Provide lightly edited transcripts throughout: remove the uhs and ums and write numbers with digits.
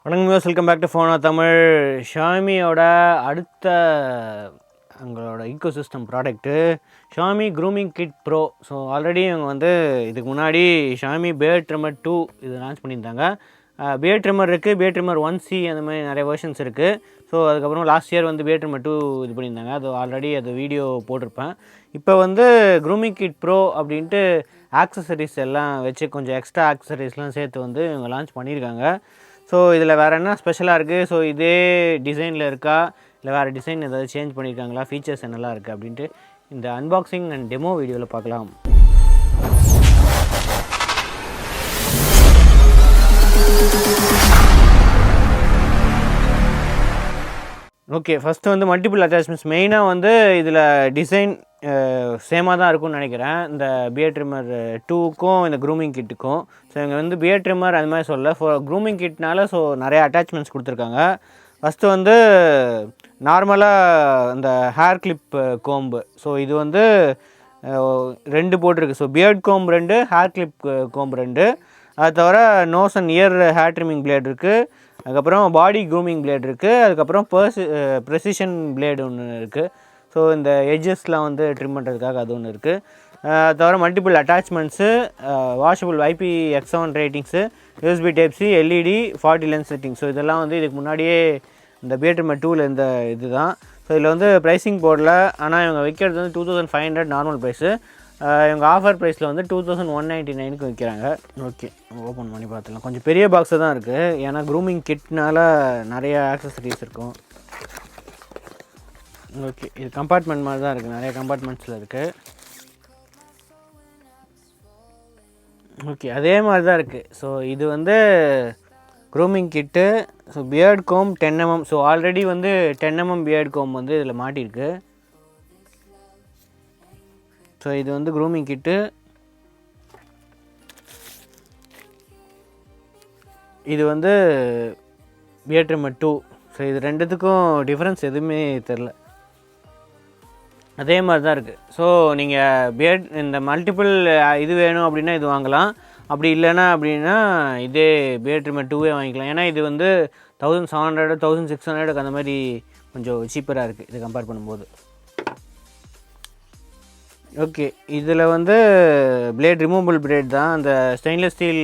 வணக்கம் viewers, welcome back to ஃபோனா தமிழ். ஷாமியோட அடுத்த எங்களோட ecosystem product Xiaomi grooming kit pro. So already இவங்க வந்து இதுக்கு முன்னாடி ஷாமி பியர்ட் ட்ரிம்மர் 2 இது லான்ச் பண்ணியிருந்தாங்க. பியர்ட் ட்ரிம்மர் இருக்குது, பியர்ட் ட்ரிம்மர் 1C அந்த மாதிரி நிறைய வெர்ஷன்ஸ் இருக்குது. ஸோ அதுக்கப்புறம் லாஸ்ட் இயர் வந்து பியர்ட் ட்ரிம்மர் 2 இது பண்ணியிருந்தாங்க. அது ஆல்ரெடி அது வீடியோ போட்டிருப்பேன். இப்போ வந்து க்ரூமிங் கிட் ப்ரோ அப்படின்ட்டு ஆக்சசரிஸ் எல்லாம் வச்சு கொஞ்சம் எக்ஸ்ட்ரா ஆக்சசரிஸ்லாம் சேர்த்து வந்து இவங்க லான்ச் பண்ணியிருக்காங்க. ஸோ இதில் வேறு என்ன ஸ்பெஷலாக இருக்குது, ஸோ இதே டிசைனில் இருக்கா இல்லை வேறு டிசைன் ஏதாவது சேஞ்ச் பண்ணியிருக்காங்களா, ஃபீச்சர்ஸ் என்னெல்லாம் இருக்குது அப்படின்ட்டு இந்த அன்பாக்சிங் அண்ட் டெமோ வீடியோவில் பார்க்கலாம். ஓகே, ஃபஸ்ட்டு வந்து மல்டிபிள் அட்டாச்மெண்ட்ஸ். மெயினாக வந்து இதில் டிசைன் சேமாக தான் இருக்கும்னு நினைக்கிறேன், இந்த பியர்ட் ட்ரிம்மர் 2க்கும் இந்த க்ரூமிங் கிட்டுக்கும். ஸோ இவங்க வந்து பியர்ட் ட்ரிம்மர் அது மாதிரி சொல்ல, க்ரூமிங் கிட்னால ஸோ நிறைய அட்டாச்மெண்ட்ஸ் கொடுத்துருக்காங்க. ஃபஸ்ட்டு வந்து நார்மலாக இந்த ஹேர் கிளிப் கோம்பு. ஸோ இது வந்து 2 போட்டிருக்கு. So beard comb 2, hair clip comb 2. அது தவிர nose and ear hair trimming blade இருக்குது. அதுக்கப்புறம் பாடி க்ரூமிங் பிளேட் இருக்குது. அதுக்கப்புறம் ப்ரெசிஷன் பிளேடு ஒன்று இருக்குது. ஸோ இந்த எட்ஜஸ்லாம் வந்து ட்ரிம் பண்ணுறதுக்காக அது ஒன்று இருக்குது. அது தவிர multiple attachments, washable IPX7 ratings, USB Type-C, LED, 40 lens setting. So இதெல்லாம் வந்து இதுக்கு முன்னாடியே இந்த பியர்ட் ட்ரிம்மர் 2ல் இந்த இது தான். ஸோ இதில் வந்து ப்ரைஸிங் போர்டில், ஆனால் இவங்க விற்கிறது வந்து 2500 நார்மல் ப்ரைஸு. இவங்க ஆஃபர் ப்ரைஸில் வந்து 2199க்கு விற்கிறாங்க. ஓகே, ஓப்பன் பண்ணி பார்த்துக்கலாம். கொஞ்சம் பெரிய பாக்ஸு தான் இருக்குது, ஏன்னா க்ரூமிங் கிட்னால நிறைய ஆக்சசரிஸ் இருக்கும். ஓகே, இது கம்பார்ட்மெண்ட் மாதிரி தான் இருக்குது, நிறைய கம்பார்ட்மெண்ட்ஸில் இருக்குது. ஓகே, அதே மாதிரி தான் இருக்குது. ஸோ இது வந்து grooming kit. So beard comb 10mm. So already வந்து 10mm பியர்ட் கோம் வந்து இதில் மாட்டியிருக்கு. ஸோ இது வந்து க்ரூமிங் கிட்டு. இது வந்து பியர்ட் ட்ரிம்மர் 2. ஸோ இது ரெண்டுத்துக்கும் டிஃப்ரென்ஸ் எதுவுமே தெரில, அதே மாதிரி தான் இருக்குது. ஸோ நீங்கள் பியர்ட் இந்த மல்டிபிள் இது வேணும் அப்படின்னா இது வாங்கலாம். அப்படி இல்லைன்னா அப்படின்னா இதே பியர்ட் ட்ரிம்மர் 2வே வாங்கிக்கலாம். ஏன்னா இது வந்து 1700 1600 அந்த மாதிரி கொஞ்சம் சீப்பராக இருக்குது இது கம்பேர் பண்ணும்போது. ஓகே, இதில் வந்து பிளேட் ரிமூவபிள் பிளேட் தான், அந்த ஸ்டெயின்லெஸ் ஸ்டீல்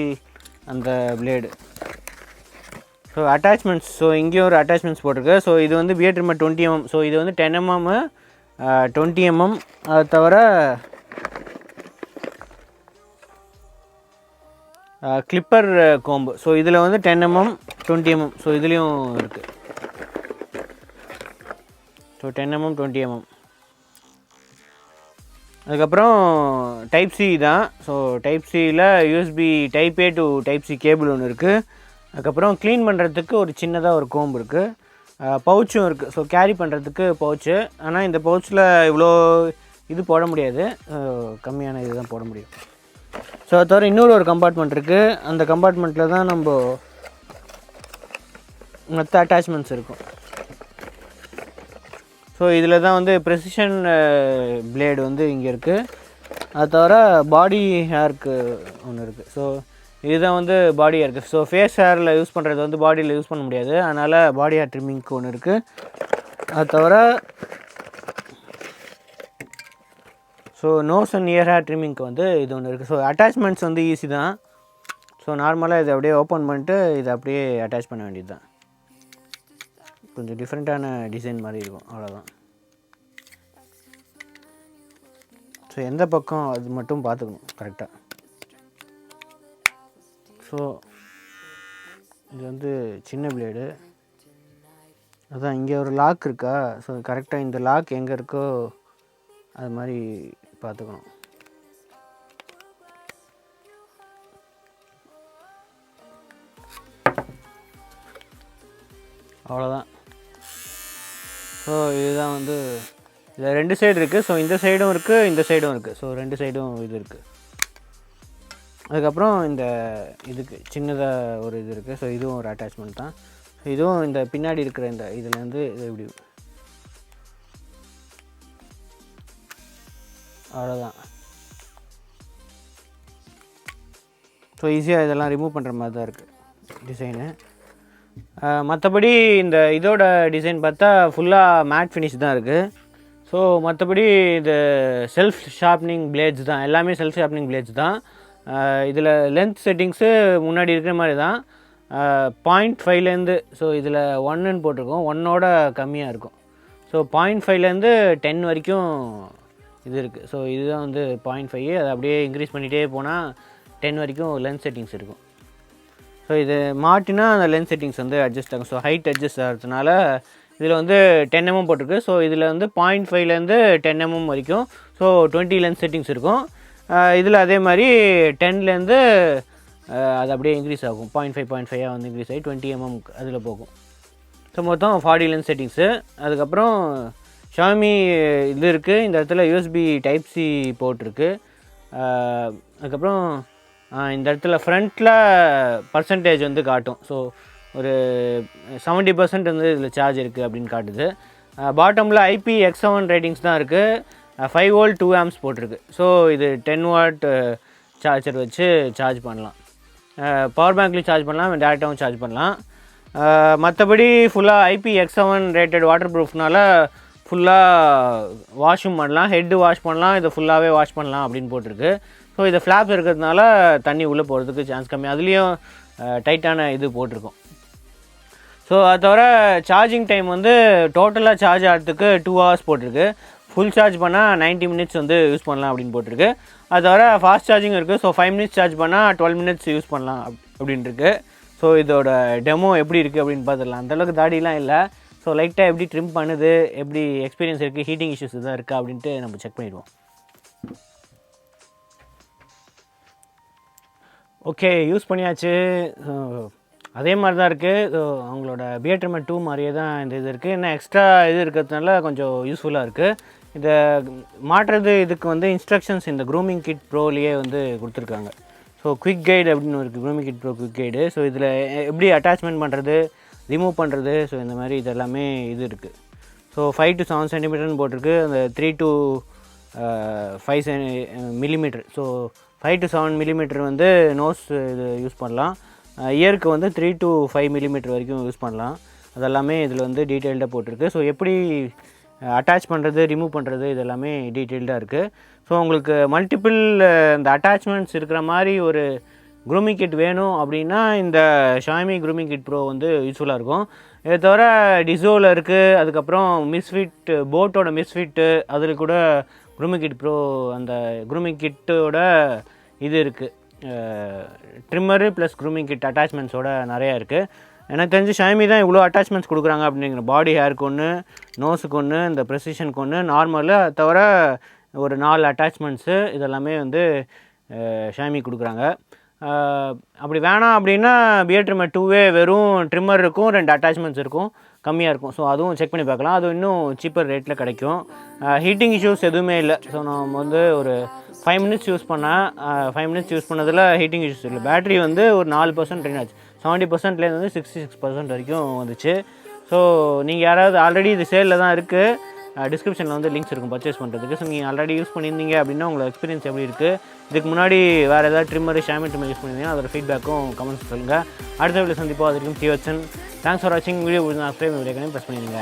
அந்த பிளேடு. ஸோ அட்டாச்மெண்ட்ஸ், ஸோ இங்கேயும் ஒரு அட்டாச்மெண்ட்ஸ் போட்டிருக்கு. ஸோ இது வந்து பியர்ட் ட்ரிம்மர் 20mm. ஸோ இது வந்து 10mm 20mm. அது தவிர கிளிப்பர் கோம்பு. ஸோ இதில் வந்து 10mm 20mm. ஸோ இதுலேயும் இருக்குது. So 10mm 20mm. அதுக்கப்புறம் Type-C தான். ஸோ Type-Cயில் USB Type-A to Type-C cable ஒன்று இருக்குது. அதுக்கப்புறம் க்ளீன் பண்ணுறதுக்கு ஒரு சின்னதாக ஒரு கோம்பு இருக்குது. பவுச்சும் இருக்குது. ஸோ கேரி பண்ணுறதுக்கு பவுச்சு. ஆனால் இந்த பவுச்சில் இவ்வளோ இது போட முடியாது, கம்மியான இது தான் போட முடியும். ஸோ அது தவிர இன்னொரு ஒரு கம்பார்ட்மெண்ட் இருக்குது. அந்த கம்பார்ட்மெண்ட்டில் தான் நம்ம மற்ற அட்டாச்மெண்ட்ஸ் இருக்கும். ஸோ இதில் தான் வந்து ப்ரெசிஷன் பிளேடு வந்து இங்கே இருக்குது. அது தவிர பாடி ஹேருக்கு ஒன்று இருக்குது. ஸோ இதுதான் வந்து பாடி ஹேருக்கு. ஸோ ஃபேஸ் ஹேரில் யூஸ் பண்ணுறது வந்து பாடியில் யூஸ் பண்ண முடியாது, அதனால் பாடி ஹேர் ட்ரிம்மிங்க்கு ஒன்று இருக்குது. அது தவிர so nose and ear hair ட்ரிம்மிங்க்கு வந்து இது ஒன்று இருக்குது. ஸோ அட்டாச்மெண்ட்ஸ் வந்து ஈஸி தான். ஸோ நார்மலாக இதை அப்படியே ஓப்பன் பண்ணிட்டு இதை அப்படியே அட்டாச் பண்ண வேண்டியது தான். கொஞ்சம் டிஃப்ரெண்ட்டான டிசைன் மாதிரி இருக்கும், அவ்வளோதான். ஸோ எந்த பக்கம் அது மட்டும் பார்த்துக்கணும் கரெக்டாக. ஸோ இது வந்து சின்ன பிளேடு, அதான் இங்கே ஒரு லாக் இருக்கா. ஸோ கரெக்டாக இந்த லாக் எங்கே இருக்கோ அது மாதிரி பார்த்துக்கணும். அவ்வளோதான். ஸோ இதுதான் வந்து இதில் 2 சைடு இருக்குது. ஸோ இந்த சைடும் இருக்குது, இந்த சைடும் இருக்குது. ஸோ 2 சைடும் இது இருக்குது. அதுக்கப்புறம் இந்த இதுக்கு சின்னதாக ஒரு இது இருக்குது. ஸோ இதுவும் ஒரு அட்டாச்மெண்ட் தான். ஸோ இதுவும் இந்த பின்னாடி இருக்கிற இந்த இதுலேருந்து இது இப்படி, அவ்வளோதான். ஸோ ஈஸியாக இதெல்லாம் ரிமூவ் பண்ணுற மாதிரி தான் இருக்குது டிசைனு. மற்றபடி இந்த இதோட டிசைன் பார்த்தா ஃபுல்லாக மேட் ஃபினிஷ் தான் இருக்குது. ஸோ மற்றபடி இது செல்ஃப் ஷார்ப்னிங் பிளேட்ஸ் தான், எல்லாமே செல்ஃப் ஷார்ப்னிங் பிளேட்ஸ் தான். இதில் லென்த் செட்டிங்ஸு முன்னாடி இருக்கிற மாதிரி தான். 0.5லேருந்து, ஸோ இதில் 1ன்னு போட்டிருக்கோம், 1ஓட கம்மியாக இருக்கும். ஸோ 0.5லேருந்து 10 வரைக்கும் இது இருக்குது. ஸோ இதுதான் வந்து 0.5, அதை அப்படியே இன்க்ரீஸ் பண்ணிகிட்டே போனால் 10 வரைக்கும் லென்த் செட்டிங்ஸ் இருக்கும். ஸோ இது மாட்டினா அந்த லென்ஸ் செட்டிங்ஸ் வந்து அட்ஜஸ்ட் ஆகும். ஸோ ஹைட் அட்ஜஸ்ட் ஆகிறதுனால இதில் வந்து 10 mm போட்டிருக்கு. ஸோ இதில் வந்து 0.5லேருந்து 10 mm வரைக்கும், ஸோ 20 லென்ஸ் செட்டிங்ஸ் இருக்கும். இதில் அதே மாதிரி 10லேருந்து அது அப்படியே இன்க்ரீஸ் ஆகும், 0.5 வந்து இன்க்ரீஸ் ஆகி 20 mm அதில் போகும். ஸோ மொத்தம் 40 லென்ஸ் செட்டிங்ஸு. அதுக்கப்புறம் Xiaomi இது இருக்குது, இந்த இடத்துல USB Type-C போட்டிருக்கு. அதுக்கப்புறம் இந்த இடத்துல ஃப்ரண்ட்டில் பர்சன்டேஜ் வந்து காட்டும். ஸோ ஒரு 70% வந்து இதில் சார்ஜ் இருக்குது அப்படின்னு காட்டுது. பாட்டமில் IPX7 ரேட்டிங்ஸ் தான் இருக்குது. 5 volt 2 amps போட்டிருக்கு. ஸோ இது 10 watt சார்ஜர் வச்சு சார்ஜ் பண்ணலாம். பவர் பேங்க்லேயும் சார்ஜ் பண்ணலாம், டேரெக்டாகவும் சார்ஜ் பண்ணலாம். மற்றபடி ஃபுல்லாக IPX7 ரேட்டட் வாட்டர் ப்ரூஃப்னால ஃபுல்லாக வாஷும் பண்ணலாம், ஹெட்டு வாஷ் பண்ணலாம், இதை ஃபுல்லாகவே வாஷ் பண்ணலாம் அப்படின்னு போட்டிருக்கு. ஸோ இதை ஃப்ளாப்ஸ் இருக்கிறதுனால தண்ணி உள்ளே போகிறதுக்கு சான்ஸ் கம்மி. அதுலேயும் டைட்டான இது போட்டிருக்கோம். ஸோ அது தவிர சார்ஜிங் டைம் வந்து டோட்டலாக சார்ஜ் ஆகிறதுக்கு 2 hours போட்டிருக்கு. ஃபுல் சார்ஜ் பண்ணால் 90 minutes வந்து யூஸ் பண்ணலாம் அப்படின்னு போட்டிருக்கு. அது தவிர ஃபாஸ்ட் சார்ஜிங் இருக்குது. ஸோ 5 minutes சார்ஜ் பண்ணால் 12 minutes யூஸ் பண்ணலாம் அப்படின்ட்டுருக்கு. ஸோ இதோட டெமோ எப்படி இருக்குது அப்படின்னு பார்த்துடலாம். அந்தளவுக்கு தாடிலாம் இல்லை. ஸோ லைட்டாக எப்படி ட்ரிம் பண்ணுது, எப்படி எக்ஸ்பீரியன்ஸ் இருக்குது, ஹீட்டிங் இஷ்யூஸ் எதாவது இருக்கா அப்படின்ட்டு நம்ம செக் பண்ணிடுவோம். ஓகே, யூஸ் பண்ணியாச்சு. அதே மாதிரி தான் இருக்குது. ஸோ அவங்களோட பியர்ட் ட்ரிம்மர் 2 மாதிரியே தான் இந்த இது இருக்குது. இன்னும் எக்ஸ்ட்ரா இது இருக்கிறதுனால கொஞ்சம் யூஸ்ஃபுல்லாக இருக்குது. இதை மாட்டுறது இதுக்கு வந்து இன்ஸ்ட்ரக்ஷன்ஸ் இந்த க்ரூமிங் கிட் ப்ரோலேயே வந்து கொடுத்துருக்காங்க. ஸோ குவிக் கைடு அப்படின்னு இருக்குது, grooming kit pro quick guide. So இதில் எப்படி அட்டாச்மெண்ட் பண்ணுறது, ரிமூவ் பண்ணுறது, ஸோ இந்த மாதிரி இதெல்லாமே இது இருக்குது. ஸோ 5 to 7 centimeterன்னு போட்டிருக்கு. அந்த 3 to 5 millimeter. So 5 to 7 millimeter வந்து நோஸ் இது யூஸ் பண்ணலாம். இயருக்கு வந்து 3 to 5 millimeter வரைக்கும் யூஸ் பண்ணலாம். அதெல்லாமே இதில் வந்து டீட்டெயில்டாக போட்டிருக்கு. ஸோ எப்படி அட்டாச் பண்ணுறது, ரிமூவ் பண்ணுறது, இதெல்லாமே டீட்டெயில்டாக இருக்குது. ஸோ உங்களுக்கு மல்டிபிள் இந்த அட்டாச்மெண்ட்ஸ் இருக்கிற மாதிரி ஒரு க்ரூமிங் கிட் வேணும் அப்படின்னா இந்த Xiaomi க்ரூமிங் கிட் ப்ரோ வந்து யூஸ்ஃபுல்லாக இருக்கும். இதை தவிர டிசோவில் இருக்குது. அதுக்கப்புறம் மிஸ்ஃபிட், போட்டோட மிஸ்ஃபிட்டு, அதில் கூட க்ரூமிங் கிட் ப்ரோ அந்த க்ரூமிங் கிட்டோட இது இருக்குது, ட்ரிம்மரு ப்ளஸ் க்ரூமிங் கிட் அட்டாச்மெண்ட்ஸோட நிறையா இருக்குது. எனக்கு தெரிஞ்சு Xiaomi தான் இவ்வளோ அட்டாச்மெண்ட்ஸ் கொடுக்குறாங்க அப்படிங்கிற. பாடி ஹேருக்கு ஒன்று, நோஸுக்கு ஒன்று, இந்த ப்ரெசிஷனுக்கு ஒன்று, நார்மலு, அது தவிர ஒரு 4 அட்டாச்மெண்ட்ஸு இதெல்லாமே வந்து Xiaomi கொடுக்குறாங்க. அப்படி வேணாம் அப்படின்னா பியர்ட் ட்ரிம்மர் 2வே வெறும் ட்ரிம்மர் இருக்கும், 2 அட்டாச்மெண்ட்ஸ் இருக்கும், கம்மியாக இருக்கும். ஸோ அதுவும் செக் பண்ணி பார்க்கலாம். அது இன்னும் சீப்பர் ரேட்டில் கிடைக்கும். ஹீட்டிங் இஷ்யூஸ் எதுவுமே இல்லை. ஸோ நம்ம வந்து ஒரு 5 minutes யூஸ் பண்ணால் 5 minutes யூஸ் பண்ணதில் ஹீட்டிங் இஷ்யூஸ் இல்லை. பேட்டரி வந்து ஒரு 4% ட்ரெயின் ஆச்சு. 70%லேருந்து வந்து 66% வரைக்கும் வந்துச்சு. ஸோ நீங்கள் யாராவது ஆல்ரெடி இது சேலில் தான் இருக்குது, டிஸ்கிரிப்ஷனில் வந்து லிங்க்ஸ் இருக்கும் பர்ச்சேஸ் பண்ணுறதுக்கு. ஸோ நீங்கள் ஆல்ரெடி யூஸ் பண்ணியிருந்தீங்க அப்படின்னா உங்களோட எக்ஸ்பீரியன்ஸ் எப்படி இருக்குது, இதுக்கு முன்னாடி வேறு ஏதாவது ட்ரிம்மர் Xiaomi ட்ரிம்மர் யூஸ் பண்ணியிருந்தீங்கன்னா அதோட ஃபீட்பேக்கும் கமெண்ட்ஸ் சொல்லுங்கள். அடுத்த வீடியோ சந்திப்போம். அது வரைக்கும் தேங்க்ஸ் ஃபார் வாட்சிங். வீடியோ சப்ஸ்கிரைப் ப்ரெஸ் பண்ணிடுங்க.